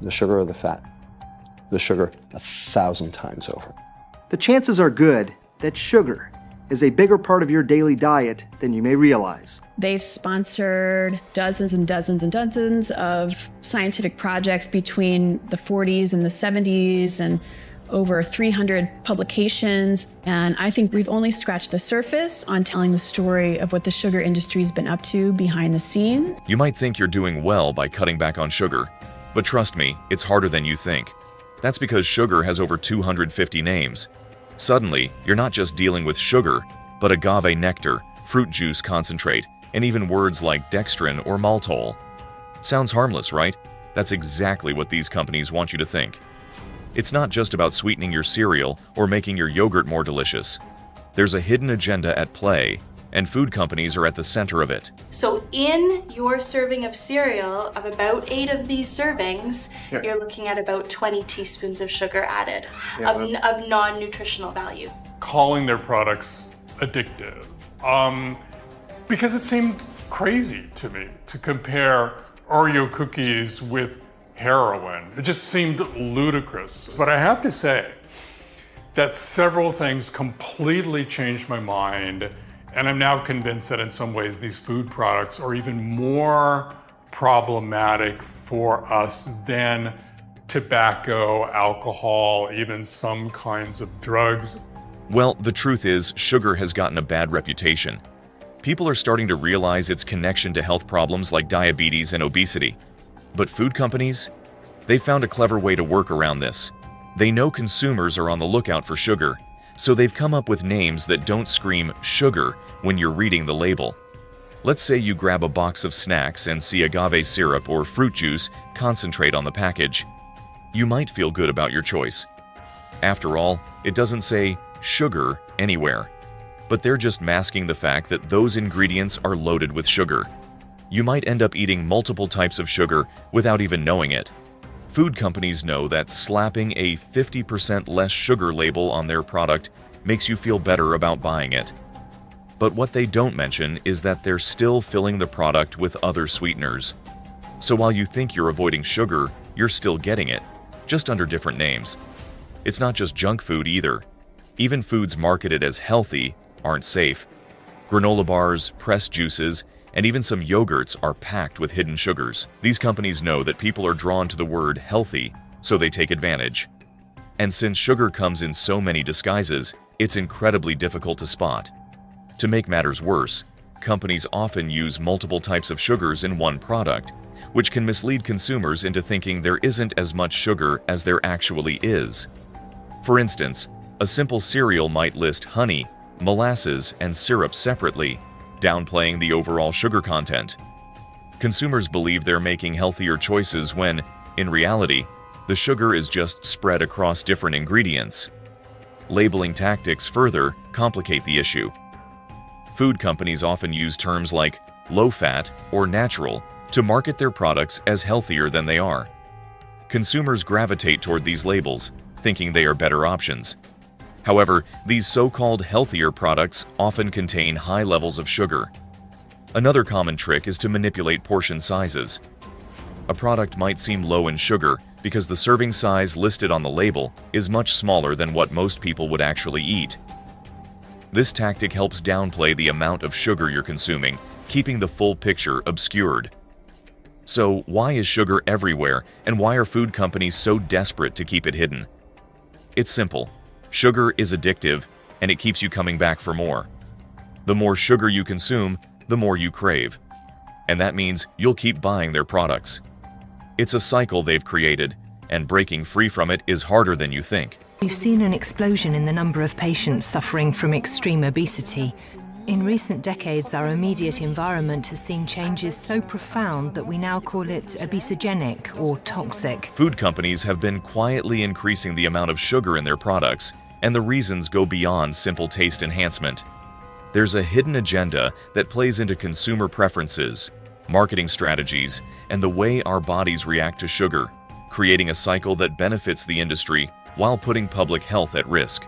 The sugar or the fat? The sugar 1,000 times over. The chances are good that sugar is a bigger part of your daily diet than you may realize. They've sponsored dozens and dozens and dozens of scientific projects between the 40s and the 70s and over 300 publications. And I think we've only scratched the surface on telling the story of what the sugar industry's been up to behind the scenes. You might think you're doing well by cutting back on sugar, but trust me, it's harder than you think. That's because sugar has over 250 names. Suddenly, you're not just dealing with sugar, but agave nectar, fruit juice concentrate, and even words like dextrin or maltol. Sounds harmless, right? That's exactly what these companies want you to think. It's not just about sweetening your cereal or making your yogurt more delicious. There's a hidden agenda at play, and food companies are at the center of it. So in your serving of cereal, of about 8 of these servings, you're looking at about 20 teaspoons of sugar added of non-nutritional value. Calling their products addictive. Because it seemed crazy to me to compare Oreo cookies with heroin. It just seemed ludicrous. But I have to say that several things completely changed my mind, and I'm now convinced that in some ways these food products are even more problematic for us than tobacco, alcohol, even some kinds of drugs. Well, the truth is, sugar has gotten a bad reputation. People are starting to realize its connection to health problems like diabetes and obesity. But food companies? They found a clever way to work around this. They know consumers are on the lookout for sugar, so they've come up with names that don't scream sugar when you're reading the label. Let's say you grab a box of snacks and see agave syrup or fruit juice concentrate on the package. You might feel good about your choice. After all, it doesn't say sugar anywhere, but they're just masking the fact that those ingredients are loaded with sugar. You might end up eating multiple types of sugar without even knowing it. Food companies know that slapping a 50% less sugar label on their product makes you feel better about buying it. But what they don't mention is that they're still filling the product with other sweeteners. So while you think you're avoiding sugar, you're still getting it, just under different names. It's not just junk food either. Even foods marketed as healthy aren't safe. Granola bars, pressed juices, and even some yogurts are packed with hidden sugars. These companies know that people are drawn to the word healthy, so they take advantage. And since sugar comes in so many disguises, it's incredibly difficult to spot. To make matters worse, companies often use multiple types of sugars in one product, which can mislead consumers into thinking there isn't as much sugar as there actually is. For instance, a simple cereal might list honey, molasses, and syrup separately, downplaying the overall sugar content. Consumers believe they're making healthier choices when, in reality, the sugar is just spread across different ingredients. Labeling tactics further complicate the issue. Food companies often use terms like low-fat or natural to market their products as healthier than they are. Consumers gravitate toward these labels, thinking they are better options. However, these so-called healthier products often contain high levels of sugar. Another common trick is to manipulate portion sizes. A product might seem low in sugar because the serving size listed on the label is much smaller than what most people would actually eat. This tactic helps downplay the amount of sugar you're consuming, keeping the full picture obscured. So, why is sugar everywhere, and why are food companies so desperate to keep it hidden? It's simple. Sugar is addictive, and it keeps you coming back for more. The more sugar you consume, the more you crave. And that means you'll keep buying their products. It's a cycle they've created, and breaking free from it is harder than you think. We've seen an explosion in the number of patients suffering from extreme obesity. In recent decades, our immediate environment has seen changes so profound that we now call it obesogenic or toxic. Food companies have been quietly increasing the amount of sugar in their products, and the reasons go beyond simple taste enhancement. There's a hidden agenda that plays into consumer preferences, marketing strategies, and the way our bodies react to sugar, creating a cycle that benefits the industry while putting public health at risk.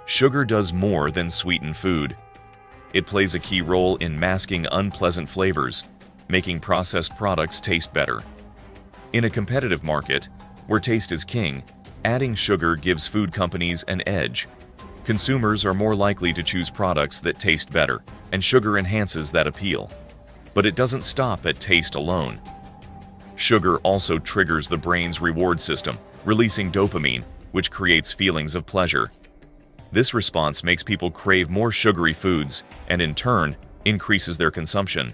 Sugar does more than sweeten food. It plays a key role in masking unpleasant flavors, making processed products taste better. In a competitive market, where taste is king, adding sugar gives food companies an edge. Consumers are more likely to choose products that taste better, and sugar enhances that appeal. But it doesn't stop at taste alone. Sugar also triggers the brain's reward system, releasing dopamine, which creates feelings of pleasure. This response makes people crave more sugary foods and, in turn, increases their consumption.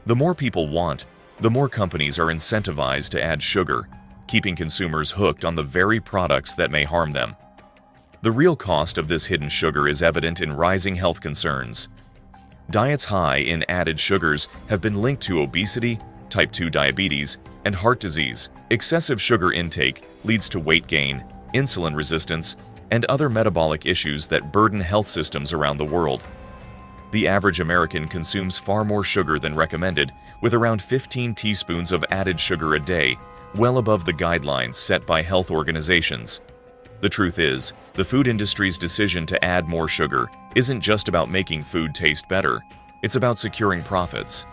The more people want, the more companies are incentivized to add sugar, keeping consumers hooked on the very products that may harm them. The real cost of this hidden sugar is evident in rising health concerns. Diets high in added sugars have been linked to obesity, type 2 diabetes, and heart disease. Excessive sugar intake leads to weight gain, insulin resistance, and other metabolic issues that burden health systems around the world. The average American consumes far more sugar than recommended, with around 15 teaspoons of added sugar a day, well above the guidelines set by health organizations. The truth is, the food industry's decision to add more sugar isn't just about making food taste better, it's about securing profits.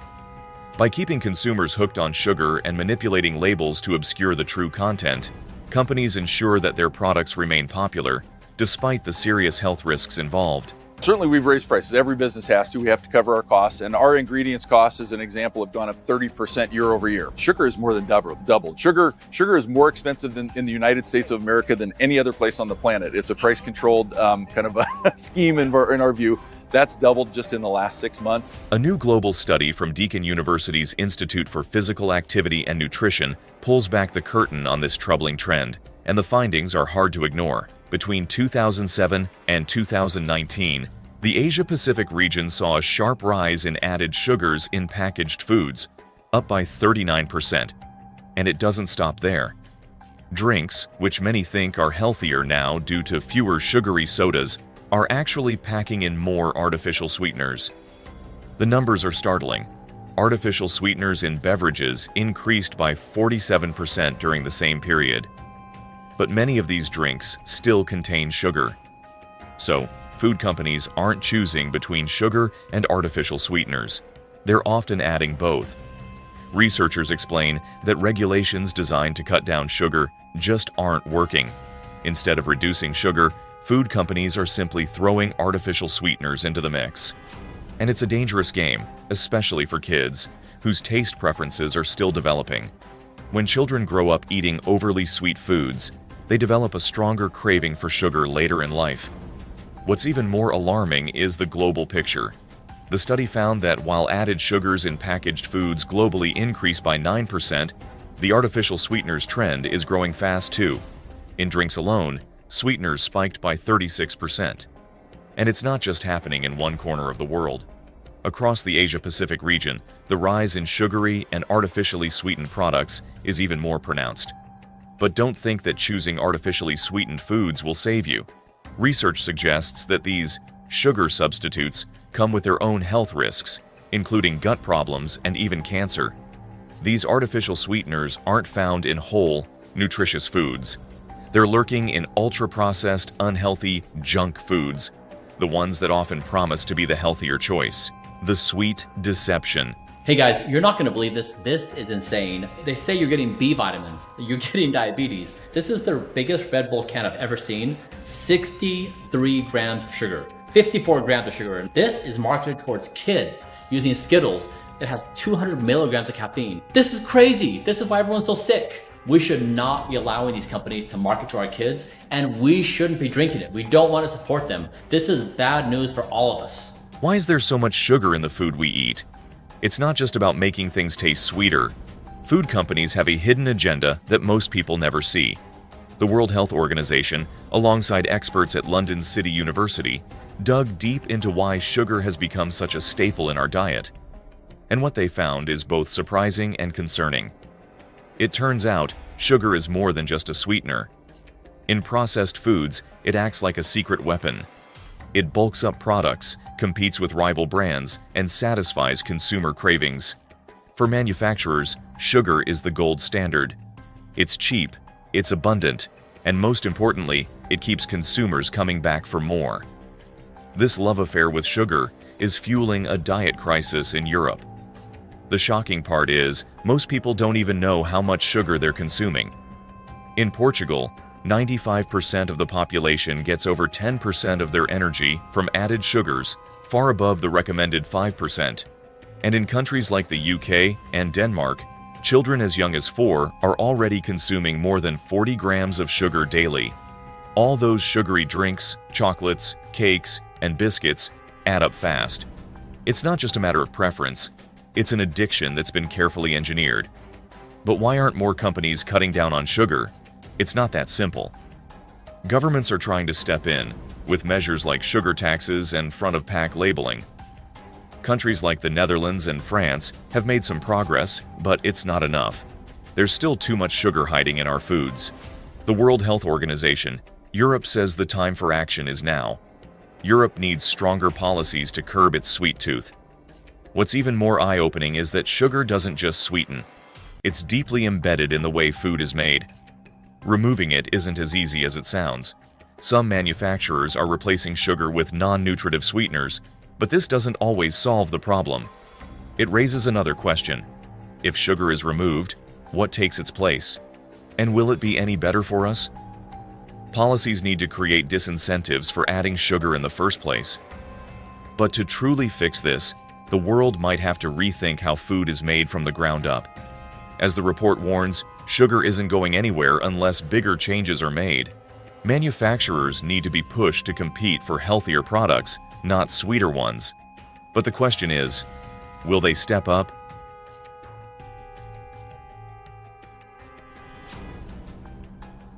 By keeping consumers hooked on sugar and manipulating labels to obscure the true content, companies ensure that their products remain popular, despite the serious health risks involved. Certainly we've raised prices. Every business has to. We have to cover our costs. And our ingredients costs, as an example, have gone up 30% year over year. Sugar is more than doubled. Sugar is more expensive in the United States of America than any other place on the planet. It's a price-controlled kind of a scheme in our view. That's doubled just in the last 6 months. A new global study from Deakin University's Institute for Physical Activity and Nutrition pulls back the curtain on this troubling trend, and the findings are hard to ignore. Between 2007 and 2019, the Asia-Pacific region saw a sharp rise in added sugars in packaged foods, up by 39%. And it doesn't stop there. Drinks, which many think are healthier now due to fewer sugary sodas, are actually packing in more artificial sweeteners. The numbers are startling. Artificial sweeteners in beverages increased by 47% during the same period. But many of these drinks still contain sugar. So, food companies aren't choosing between sugar and artificial sweeteners. They're often adding both. Researchers explain that regulations designed to cut down sugar just aren't working. Instead of reducing sugar, food companies are simply throwing artificial sweeteners into the mix. And it's a dangerous game, especially for kids, whose taste preferences are still developing. When children grow up eating overly sweet foods, they develop a stronger craving for sugar later in life. What's even more alarming is the global picture. The study found that while added sugars in packaged foods globally increased by 9%, the artificial sweeteners trend is growing fast too. In drinks alone, sweeteners spiked by 36%. And it's not just happening in one corner of the world. Across the Asia-Pacific region, the rise in sugary and artificially sweetened products is even more pronounced. But don't think that choosing artificially sweetened foods will save you. Research suggests that these sugar substitutes come with their own health risks, including gut problems and even cancer. These artificial sweeteners aren't found in whole, nutritious foods. They're lurking in ultra-processed, unhealthy junk foods, the ones that often promise to be the healthier choice. The sweet deception. Hey guys, you're not gonna believe this. This is insane. They say you're getting B vitamins, you're getting diabetes. This is their biggest Red Bull can I've ever seen. 63 grams of sugar, 54 grams of sugar. This is marketed towards kids using Skittles. It has 200 milligrams of caffeine. This is crazy. This is why everyone's so sick. We should not be allowing these companies to market to our kids, and we shouldn't be drinking it. We don't want to support them. This is bad news for all of us. Why is there so much sugar in the food we eat? It's not just about making things taste sweeter. Food companies have a hidden agenda that most people never see. The World Health Organization, alongside experts at London's City University, dug deep into why sugar has become such a staple in our diet. And what they found is both surprising and concerning. It turns out, sugar is more than just a sweetener. In processed foods, it acts like a secret weapon. It bulks up products, competes with rival brands, and satisfies consumer cravings. For manufacturers, sugar is the gold standard. It's cheap, it's abundant, and most importantly, it keeps consumers coming back for more. This love affair with sugar is fueling a diet crisis in Europe. The shocking part is, most people don't even know how much sugar they're consuming. In Portugal, 95% of the population gets over 10% of their energy from added sugars, far above the recommended 5%. And in countries like the UK and Denmark, children as young as 4 are already consuming more than 40 grams of sugar daily. All those sugary drinks, chocolates, cakes, and biscuits add up fast. It's not just a matter of preference, it's an addiction that's been carefully engineered. But why aren't more companies cutting down on sugar? It's not that simple. Governments are trying to step in, with measures like sugar taxes and front-of-pack labeling. Countries like the Netherlands and France have made some progress, but it's not enough. There's still too much sugar hiding in our foods. The World Health Organization, Europe says the time for action is now. Europe needs stronger policies to curb its sweet tooth. What's even more eye-opening is that sugar doesn't just sweeten. It's deeply embedded in the way food is made. Removing it isn't as easy as it sounds. Some manufacturers are replacing sugar with non-nutritive sweeteners, but this doesn't always solve the problem. It raises another question. If sugar is removed, what takes its place? And will it be any better for us? Policies need to create disincentives for adding sugar in the first place. But to truly fix this, the world might have to rethink how food is made from the ground up. As the report warns, sugar isn't going anywhere unless bigger changes are made. Manufacturers need to be pushed to compete for healthier products, not sweeter ones. But the question is, will they step up